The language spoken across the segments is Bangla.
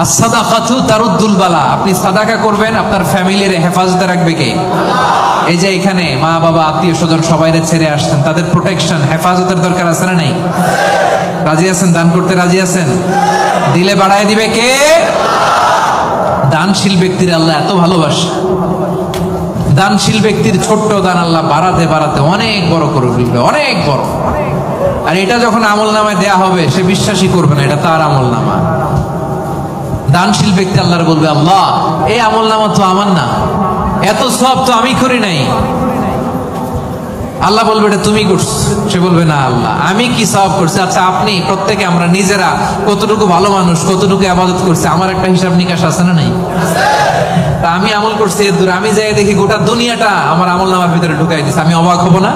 as-সাদাকাতু তারুদ্দুল বালা। আপনি সাদাকা করবেন, আপনার ফ্যামিলির হেফাজতে রাখবে কে? এই যে এখানে মা বাবা আত্মীয় স্বজন সবাইরে ছেড়ে আসছেন, তাদের প্রোটেকশন হেফাজতের দরকার আছে না নাই? রাজি আছেন? দান করতে রাজি আছেন? দিলে বাড়ায় দিবে কে? দানশীল ব্যক্তির আল্লাহ এত ভালোবাসে। দানশীল ব্যক্তির ছোট্ট দান আল্লাহ বাড়াতে বাড়াতে অনেক বড় করে ফেলবে, অনেক বড়। আর এটা যখন আমল নামায় দেয়া হবে, সে বিশ্বাসই করবে না এটা তার আমল নামা। দানশীল ব্যক্তি আল্লাহর বলবে, আল্লাহ এই আমল নামা তো আমার না, এত সব তো আমি করি নাই। আল্লাহ বলবে এটা তুমি করছো। সে বলবে না আল্লাহ আমি কি সওয়াব করছি? আচ্ছা আপনি প্রত্যেকে আমরা নিজেরা কতটুকু ভালো মানুষ, কতটুকু ইবাদত করছি, আমার একটা হিসাব নিকাশ আছে না নাই? তা আমি আমল করছি এর দূরে, আমি যাই দেখি গোটা দুনিয়াটা আমার আমল নামার ভিতরে ঢুকাই দিচ্ছে, আমি অবাক হব না?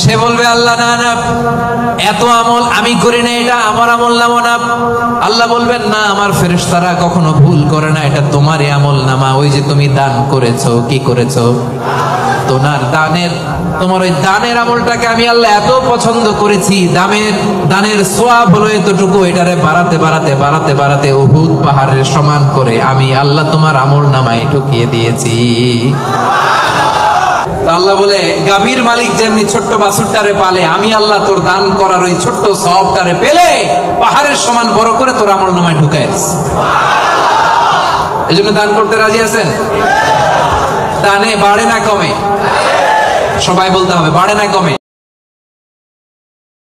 সে বলবে আল্লাহ না না, এত আমল আমি করি না, এটা আমার আমল নামা না। আল্লাহ বলবেন না, আমার ফেরেশতারা কখনো ভুল করে না, এটা তোমারই আমল নামা। ওই যে তুমি দান করেছো, কি করেছো? তোমার ওই দানের আমলটাকে আমি আল্লাহ এত পছন্দ করেছি, দানের সওয়াব হলো এতটুকু, এটারে বাড়াতে বাড়াতে বাড়াতে বাড়াতে উহুদ পাহাড়ের সমান করে আমি আল্লাহ তোমার আমল নামায় ঢুকিয়ে দিয়েছি। আল্লাহ বলে, গাভীর মালিক যেমনি ছোট্ট বাছুরটারে পালে, আমি আল্লাহ তোর দান করার ওই ছোট্ট সওয়াবটারে পেলে পাহাড়ের সমান বড় করে তোর আমল নামায় ঢুকায় দিয়েছি। এজন্য দান করতে রাজি আছেন? দানে বাড়ে না কমে? সবাই বলতে হবে, বাড়ে না কমে?